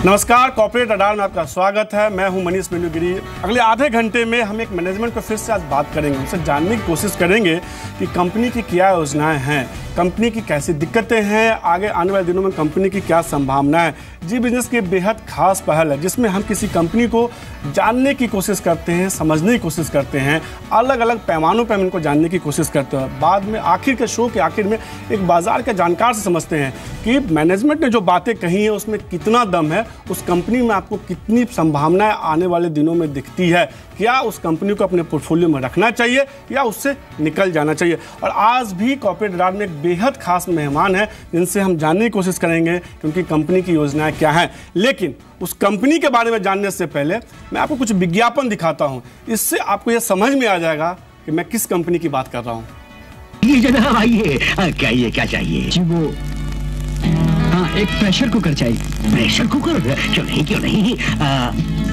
नमस्कार, corporate radar में आपका स्वागत है। मैं हूं मनीष गिरी। अगले आधे घंटे में हम एक मैनेजमेंट को फिर से आज बात करेंगे, उनसे जानने की कोशिश करेंगे कि कंपनी की क्या योजनाएं हैं, कंपनी की कैसी दिक्कतें हैं, आगे आने वाले दिनों में कंपनी की क्या संभावना है। जी बिजनेस की बेहद खास पहल है जिसमें हम किसी कंपनी को जानने की कोशिश करते हैं, समझने की कोशिश करते हैं, अलग अलग पैमानों पर हम इनको जानने की कोशिश करते हैं। बाद में आखिर के शो के आखिर में एक बाजार के जानकार से समझते हैं कि मैनेजमेंट ने जो बातें कही हैं उसमें कितना दम है, उस कंपनी में आपको कितनी संभावनाएं आने वाले दिनों में दिखती है, क्या उस कंपनी को अपने पोर्टफोलियो में रखना चाहिए या उससे निकल जाना चाहिए। और आज भी कॉर्पोरेट रडार में एक बेहद खास मेहमान है जिनसे हम जानने की कोशिश करेंगे क्योंकि कंपनी की योजनाएं क्या हैं। लेकिन उस कंपनी के बारे में जानने से पहले मैं आपको कुछ विज्ञापन दिखाता हूं, इससे आपको यह समझ में आ जाएगा कि मैं किस कंपनी की बात कर रहा हूं। ये जनाब आइए, क्या चाहिए जी? वो एक प्रेशर कुकर चाहिए। Pressure cooker? क्यों नहीं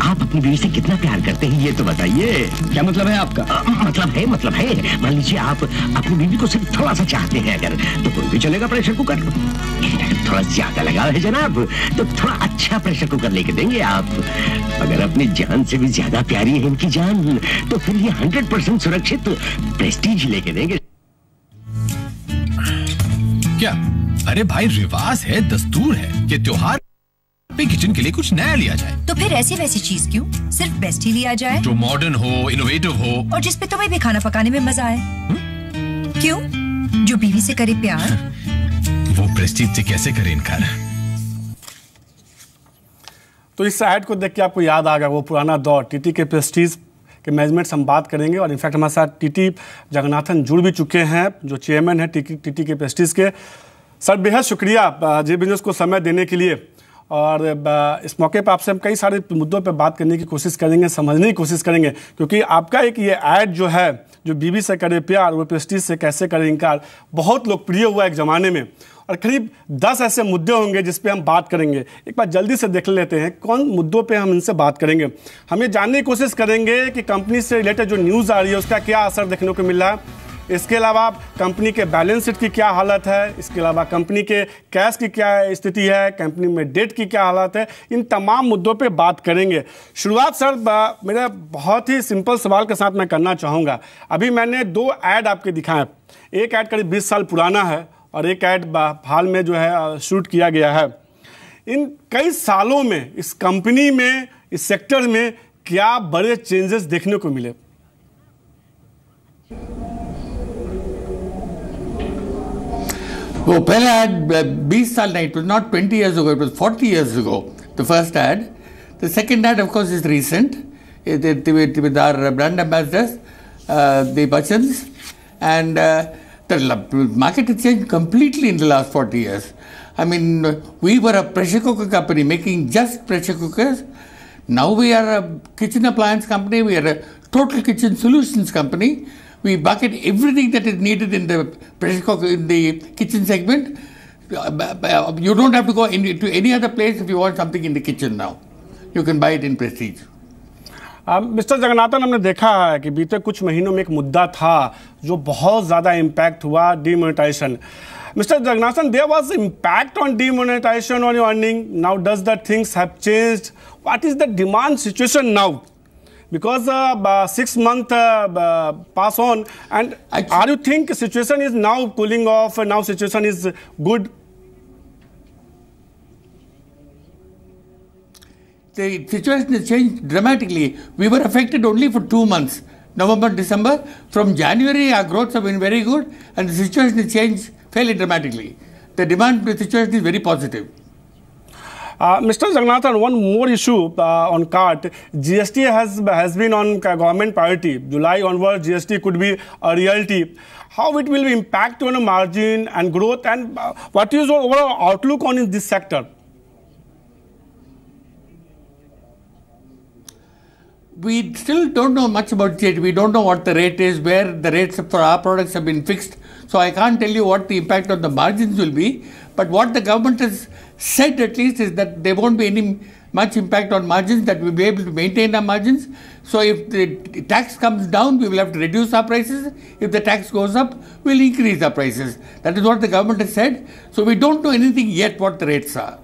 आप अपनी बीवी से कितना प्यार करते हैं ये तो बताइए। क्या मतलब है आपका? मतलब है मान लीजिए आप अपनी बीवी को सिर्फ थोड़ा सा चाहते हैं अगर, तो कोई भी चलेगा प्रेशर कुकर। थोड़ा ज्यादा लगाव है जनाब तो थोड़ा अच्छा प्रेशर कुकर लेके देंगे आप। अगर अपनी जान से भी ज्यादा प्यारी है इनकी जान तो फिर ये 100% सुरक्षित प्रेस्टीज लेके देंगे। क्या? अरे भाई, रिवाज है, दस्तूर है कि त्योहार पे किचन के लिए कुछ नया लिया जाए। तो फिर ऐसी वैसी चीज क्यों, सिर्फ बेस्ट ही लिया जाए जो मॉडर्न हो, इनोवेटिव हो और जिसपे तुम्हें भी खाना पकाने में मजा आए। क्यों? जो बीवी से करे प्यार वो प्रेस्टीज से कैसे करे इनकार। तो इस ऐड को देख के आपको याद आ गया वो पुराना दौर। टीटीके प्रेस्टीज के मैनेजमेंट से हम बात करेंगे और इनफैक्ट हमारे साथ टीटी जगन्नाथन जुड़ भी चुके हैं जो चेयरमैन है टीटीके प्रेस्टीज के। सर, बेहद शुक्रिया जी बिजनेस को समय देने के लिए। और इस मौके पर आपसे हम कई सारे मुद्दों पर बात करने की कोशिश करेंगे, समझने की कोशिश करेंगे, क्योंकि आपका एक ये ऐड जो है, जो बीवी से करे प्यार वो प्रेस्टीज से कैसे करे इनकार, बहुत लोकप्रिय हुआ एक ज़माने में। और करीब 10 ऐसे मुद्दे होंगे जिस पे हम बात करेंगे। एक बार जल्दी से देख लेते हैं कौन मुद्दों पे हम इनसे बात करेंगे। हम ये जानने की कोशिश करेंगे कि कंपनी से रिलेटेड जो न्यूज़ आ रही है उसका क्या असर देखने को मिल रहा है। इसके अलावा कंपनी के बैलेंस शीट की क्या हालत है, इसके अलावा कंपनी के कैश की क्या स्थिति है, कंपनी में डेट की क्या हालत है, इन तमाम मुद्दों पे बात करेंगे। शुरुआत सर मेरा बहुत ही सिंपल सवाल के साथ मैं करना चाहूँगा। अभी मैंने 2 ऐड आपके दिखाए, एक ऐड करीब 20 साल पुराना है और एक ऐड हाल में जो है शूट किया गया है। इन कई सालों में इस कंपनी में, इस सेक्टर में क्या बड़े चेंजेस देखने को मिले? वो पहला ad 20 साल नहीं, it was not 20 years ago, it was 40 years ago, the first ad. The second ad, of course, is recent, with our brand ambassadors, the Bachchans, and the market has changed completely in the last 40 years. I mean, we were a pressure cooker company making just pressure cookers. Now we are a kitchen appliance company, we are a total kitchen solutions company. We bucket everything that is needed in the pressure cooker, in the kitchen segment. You don't have to go to any other place if you want something in the kitchen now. You can buy it in Prestige. Mister Jagannathan, हमने देखा है कि बीते कुछ महीनों में एक मुद्दा था जो बहुत ज़्यादा इम्पैक्ट हुआ, demonetisation. Mr. Jagannathan, there was impact on demonetization on your earning. Now, does the things have changed? What is the demand situation now? Because 6 months pass on, and are you think situation is now cooling off? Now situation is good. The situation has changed dramatically. We were affected only for 2 months, November, December. From January, our growths have been very good, and the situation has changed fairly dramatically. The demand situation is very positive. Mr. Jagannathan, one more issue on cart. GST has been on government priority. July onwards, GST could be a reality. How it will impact on margin and growth, and what is your overall outlook on in this sector? We still don't know much about it. We don't know what the rate is, where the rates for our products have been fixed. So I can't tell you what the impact on the margins will be. But what the government has said at least is that there won't be any much impact on margins, that we'll be able to maintain our margins. So if the tax comes down, we will have to reduce our prices. If the tax goes up, we'll increase our prices. That is what the government has said. So we don't know anything yet what the rates are.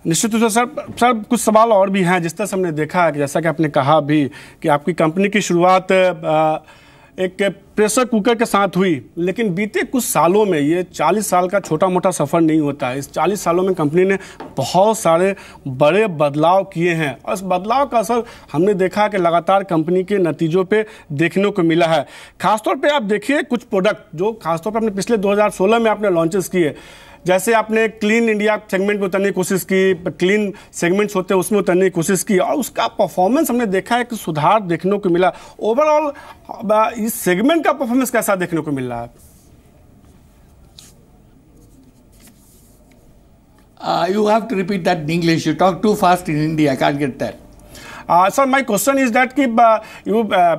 निश्चित रूप से sir कुछ सवाल और भी हैं जिस तरह से हमने देखा है कि जैसा कि आपने कहा भी कि आपकी कंपनी की शुरुआत एक प्रेशर कुकर के साथ हुई, लेकिन बीते कुछ सालों में ये 40 साल का छोटा मोटा सफ़र नहीं होता है। इस 40 सालों में कंपनी ने बहुत सारे बड़े बदलाव किए हैं और इस बदलाव का असर हमने देखा कि लगातार कंपनी के नतीजों पे देखने को मिला है। खासतौर पे आप देखिए कुछ प्रोडक्ट जो खासतौर पे आपने पिछले 2016 में आपने लॉन्चेस किए, जैसे आपने क्लीन इंडिया सेगमेंट में उतरने की कोशिश की, क्लीन सेगमेंट्स होते हैं उसमें उतरने की कोशिश की और उसका परफॉर्मेंस हमने देखा है कि सुधार देखने को मिला। ओवरऑल इस सेगमेंट का परफॉर्मेंस कैसा देखने को मिल रहा है? You have to repeat that in English. You talk too fast in Hindi. I can't get that. Sir, my question is that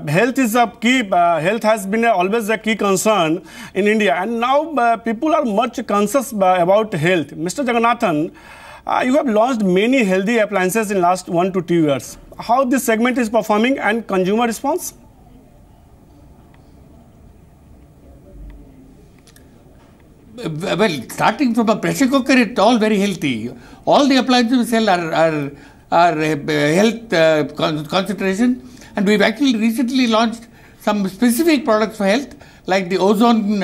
health is a key. Health has been always a key concern in India, and now people are much conscious about health. Mr. Jagannathan, you have launched many healthy appliances in last 1 to 2 years. How this segment is performing and consumer response? Well, starting from a pressure cooker, it's all very healthy. All the appliances we sell are health concentration, and we've actually recently launched some specific products for health, like the ozone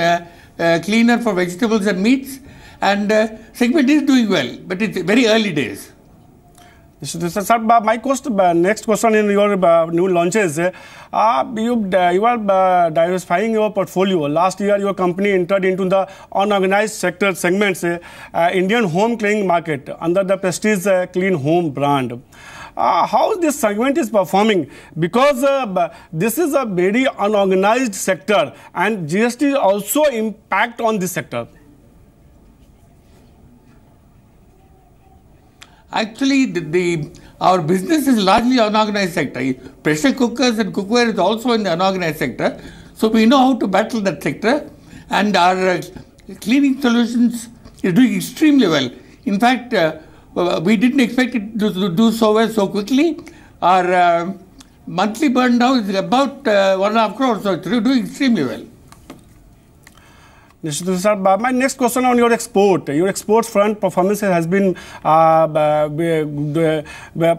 cleaner for vegetables and meats, and segment is doing well, but it's very early days. Sir, my next question in your new launches, you are diversifying your portfolio. Last year, your company entered into the unorganized sector segments, Indian home cleaning market under the Prestige Clean Home brand. How this segment is performing? Because this is a very unorganized sector and GST also impact on this sector. Actually, our business is largely unorganized sector. Pressure cookers and cookware is also in the unorganized sector. So we know how to battle that sector, and our cleaning solutions is doing extremely well. In fact, we didn't expect it to do so well so quickly. Our monthly burn now is about 1.5 crores, so it's doing extremely well. Sir, my next question on your export. Your exports front performance has been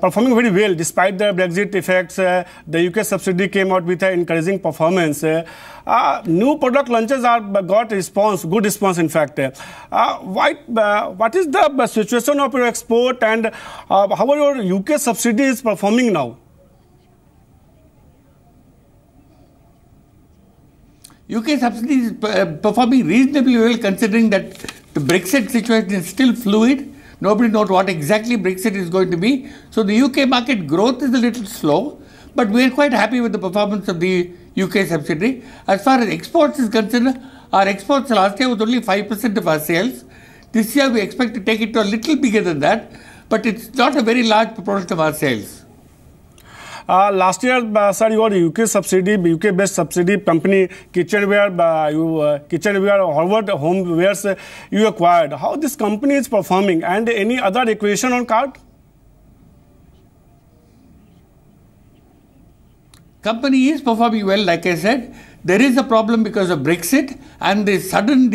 performing very well despite the Brexit effects. The UK subsidy came out with an encouraging performance. New product launches are got response, good response in fact. What is the situation of your export and how are your UK subsidy is performing now? UK subsidy is performing reasonably well considering that the Brexit situation is still fluid. Nobody knows what exactly Brexit is going to be. So the UK market growth is a little slow, but we are quite happy with the performance of the UK subsidy. As far as exports is concerned, our exports last year was only 5% of our sales. This year we expect to take it to a little bigger than that, but it's not a very large proportion of our sales. Last year, sir, your UK-based subsidy company, kitchenware, Harvard Homewares, you acquired. How this company is performing and any other equation on card? Company is performing well, like I said. There is a problem because of Brexit and the sudden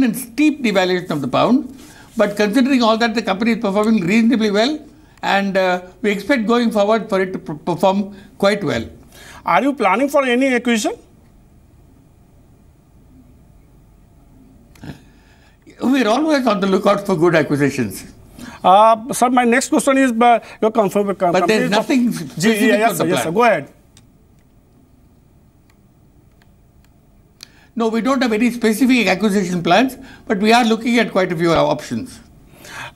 and steep devaluation of the pound. But considering all that, the company is performing reasonably well. And we expect going forward for it to perform quite well. Are you planning for any acquisition? We are always on the lookout for good acquisitions. Sir, my next question is your comfort. But there is nothing specific yes, on the yes, sir, go ahead. No, we don't have any specific acquisition plans, but we are looking at quite a few options.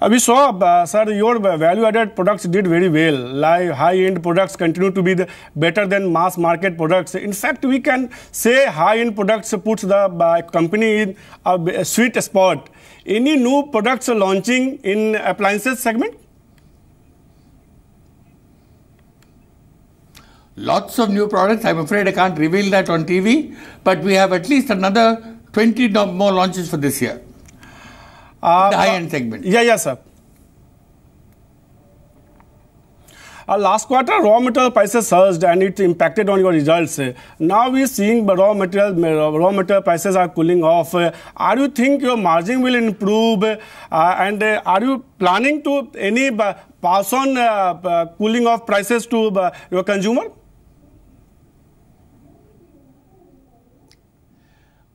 We saw, sir, your value-added products did very well. Like high-end products continue to be better than mass market products. In fact, we can say high-end products puts the company in a sweet spot. Any new products launching in appliances segment? Lots of new products. I'm afraid I can't reveal that on TV, but we have at least another 20 more launches for this year. The high-end segment. Yeah, yes, sir. Last quarter, raw material prices surged and it impacted on your results. Now we are seeing raw material prices are cooling off. Are you think your margin will improve? And are you planning to any pass on cooling off prices to your consumer?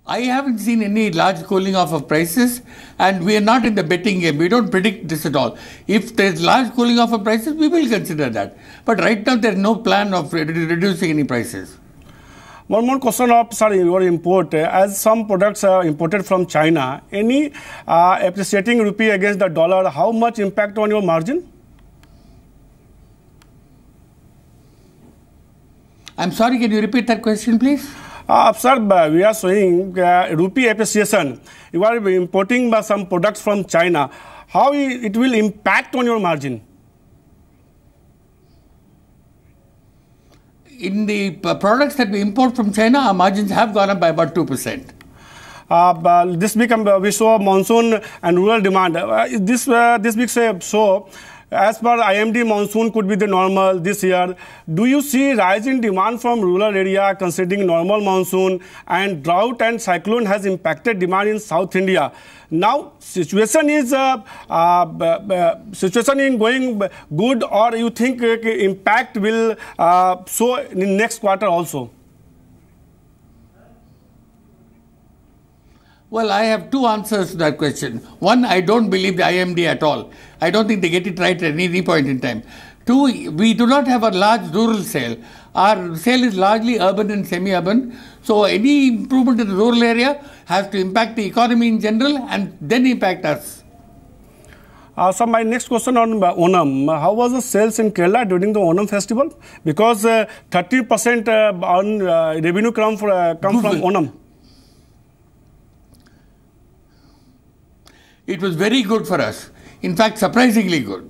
I haven't seen any large cooling off of prices, and we are not in the betting game. We don't predict this at all. If there's large cooling off of prices, we will consider that. But right now, there's no plan of reducing any prices. One more question of your import. As some products are imported from China, any appreciating rupee against the dollar, how much impact on your margin? I'm sorry, can you repeat that question, please? Sir, we are showing rupee appreciation. You are importing some products from China. How it will impact on your margin? In the products that we import from China, our margins have gone up by about 2%. This week we saw monsoon and rural demand. This week so. As per IMD, monsoon could be the normal this year. Do you see rise in demand from rural area considering normal monsoon, and drought and cyclone has impacted demand in South India? Now situation is going good, or you think impact will show in next quarter also? Well, I have two answers to that question. One, I don't believe the IMD at all. I don't think they get it right at any point in time. Two, we do not have a large rural sale. Our sale is largely urban and semi-urban. So any improvement in the rural area has to impact the economy in general and then impact us. So my next question on Onam. How was the sales in Kerala during the Onam festival? Because 30% on revenue come from Onam. It was very good for us. In fact, surprisingly good.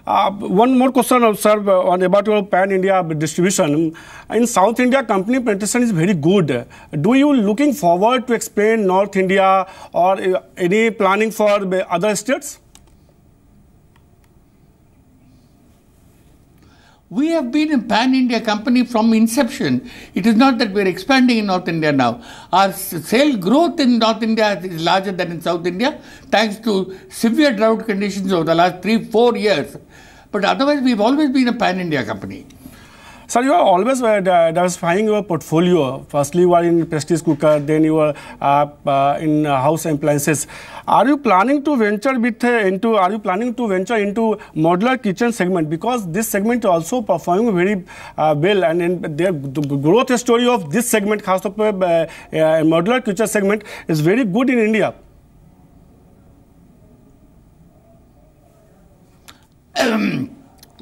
One more question, sir, about your pan-India distribution. In South India, company penetration is very good. Do you looking forward to expand North India or any planning for other states? We have been a pan-India company from inception. It is not that we are expanding in North India now. Our sale growth in North India is larger than in South India, thanks to severe drought conditions over the last 3-4 years. But otherwise, we've always been a pan-India company. Sir, you are always diversifying your portfolio. Firstly, you are in Prestige cooker, then you are in house appliances. Are you planning to venture into modular kitchen segment? Because this segment is also performing very well, and the growth story of this segment, modular kitchen segment, is very good in India.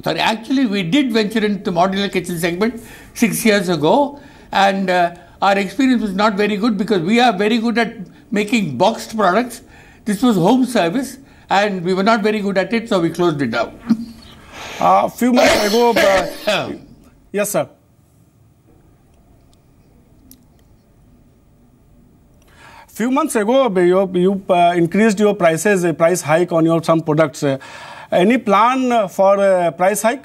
Sorry, actually we did venture into the modular kitchen segment 6 years ago, and our experience was not very good because we are very good at making boxed products. This was home service and we were not very good at it, so we closed it down. Few months ago, yes sir. Few months ago, you increased your price hike on your some products. Any plan for a price hike?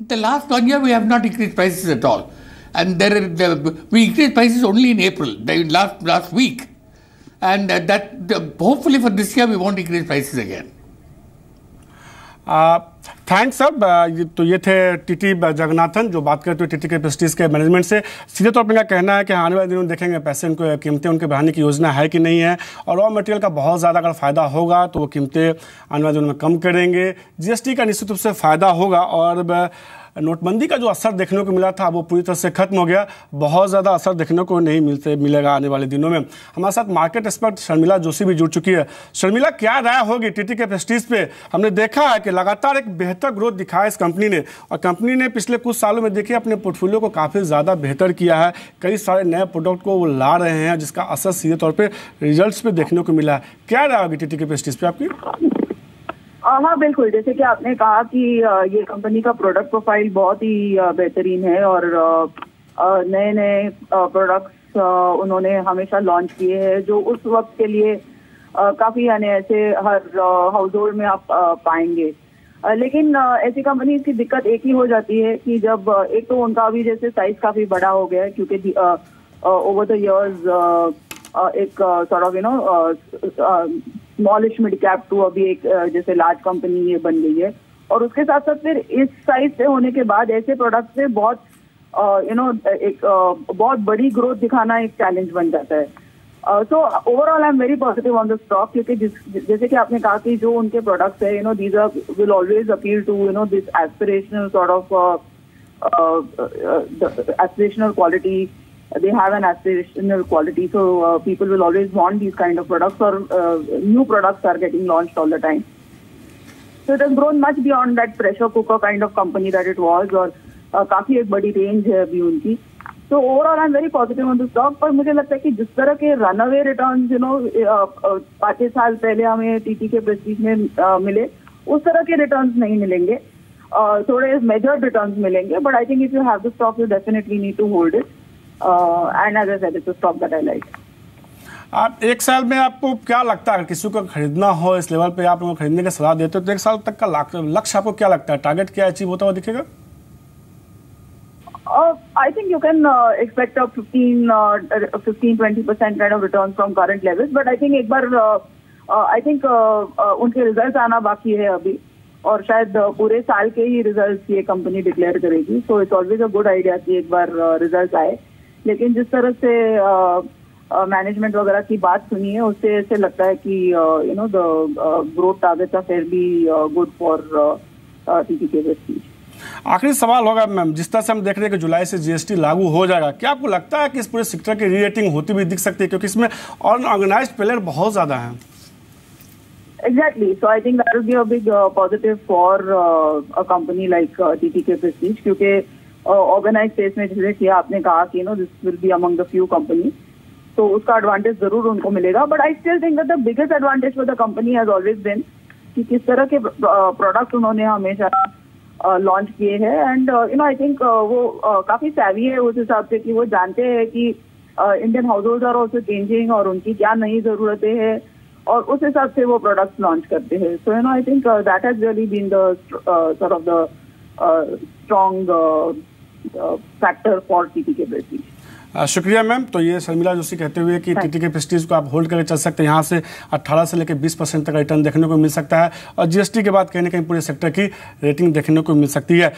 In the last 1 year, we have not increased prices at all. And we increased prices only in April, last week. And hopefully for this year, we won't increase prices again. Thanks sir. तो ये थे TT Jagannathan जो बात करते हुए TT के Prestige के management से। सीधे तौर पर इनका कहना है कि आने वाले दिनों में देखेंगे पैसे उनको कीमतें उनके बढ़ाने की योजना है कि नहीं है, और रॉ मटेरियल का बहुत ज़्यादा अगर फ़ायदा होगा तो वो कीमतें आने वाले दिनों में कम करेंगे। जीएसटी का निश्चित रूप से फ़ायदा होगा, और नोटबंदी का जो असर देखने को मिला था वो पूरी तरह से खत्म हो गया। बहुत ज़्यादा असर देखने को नहीं मिलेगा आने वाले दिनों में। हमारे साथ मार्केट एक्सपर्ट शर्मिला जोशी भी जुड़ चुकी है। शर्मिला, क्या राय होगी टीटी के प्रेस्टीज पे? हमने देखा है कि लगातार एक बेहतर ग्रोथ दिखाया इस कंपनी ने, और कंपनी ने पिछले कुछ सालों में देखिए अपने पोर्टफोलियो को काफ़ी ज़्यादा बेहतर किया है। कई सारे नए प्रोडक्ट को वो ला रहे हैं जिसका असर सीधे तौर पर रिजल्ट पे देखने को मिला है। क्या राय होगी टीटी के प्रेस्टीज पे आपकी? हाँ बिल्कुल, जैसे कि आपने कहा कि ये कंपनी का प्रोडक्ट प्रोफाइल बहुत ही बेहतरीन है, और नए नए प्रोडक्ट्स उन्होंने हमेशा लॉन्च किए हैं जो उस वक्त के लिए काफी यानी ऐसे हर हाउस होल्ड में आप पाएंगे। लेकिन ऐसी कंपनीज की दिक्कत एक ही हो जाती है कि जब एक तो उनका अभी जैसे साइज काफी बड़ा हो गया है, क्योंकि ओवर द इयर्स एक sort of smallish mid cap to अभी एक जैसे लार्ज कंपनी ये बन गई है। और उसके साथ साथ फिर इस साइज से होने के बाद ऐसे प्रोडक्ट से बहुत एक बहुत बड़ी ग्रोथ दिखाना एक चैलेंज बन जाता है। So overall I am very positive on the stock, क्योंकि जैसे कि आपने कहा कि जो उनके प्रोडक्ट्स है these are will always appeal to this aspirational sort of aspirational quality. They have an aspirational quality, so people will always want these kind of products, or new products are getting launched all the time. So it has grown much beyond that pressure cooker kind of company that it was, और काफी एक बड़ी range है अभी उनकी। So overall I'm very positive on the stock, पर मुझे लगता है कि जिस तरह के रनअवे रिटर्न्स 5-6 साल पहले हमें टीटीके प्रेस्टीज में मिले, उस तरह के रिटर्न्स नहीं मिलेंगे। थोड़े मेजर्ड रिटर्न्स मिलेंगे, but I think if you have the stock you definitely need to hold it, and as I said it's a stock that I like. आप एक साल में आपको क्या लगता है, अगर किसी को खरीदना हो इस लेवल पे आप लोगों को खरीदने की सलाह देते हो, तो एक साल तक का लक्ष्य आपको क्या लगता है, टारगेट क्या अचीव होता हुआ दिखेगा? I think you can expect a 15-20% kind of returns from current levels, but I think एक बार I think उनके रिजल्ट आना बाकी है अभी, और शायद पूरे साल के ही रिजल्ट्स ये कंपनी डिक्लेयर करेगी। So it's always a good idea कि एक बार रिजल्ट आए, लेकिन जिस तरह से मैनेजमेंट वगैरह की बात सुनी है उससे ऐसे लगता है कि the growth targets are fairly good for TTK Prestige. आखिरी सवाल होगा मैम, जिस तरह से हम देख रहे हैं कि जुलाई से जीएसटी लागू हो जाएगा, क्या आपको लगता है कि इस पूरे सेक्टर की री-रेटिंग होती भी दिख सकती है, क्योंकि इसमें ऑर्गेनाइज्ड प्लेयर बहुत ज्यादा हैं? Exactly. So I think that will be a big positive for a company like TTK Prestige, क्योंकि organized space में जैसे कि आपने कहा कि this will be among the few companies, तो उसका advantage जरूर उनको मिलेगा। But I still think that the biggest advantage for the company has always been कि किस तरह के product उन्होंने हमेशा लॉन्च किए हैं, एंड आई थिंक वो काफी savvy है उस हिसाब से कि वो जानते हैं कि Indian households are also changing और उनकी क्या नई जरूरतें हैं, और उस हिसाब से वो प्रोडक्ट्स लॉन्च करते हैं। So I think that has really been the sort of the strong factor for TTK Prestige. शुक्रिया मैम। तो ये शर्मिला जोशी कहते हुए कि टीटीके प्रेस्टीज को आप होल्ड करके चल सकते हैं, यहाँ से 18 से लेकर 20% तक रिटर्न देखने को मिल सकता है, और जीएसटी के बाद कहीं ना कहीं पूरे सेक्टर की रेटिंग देखने को मिल सकती है।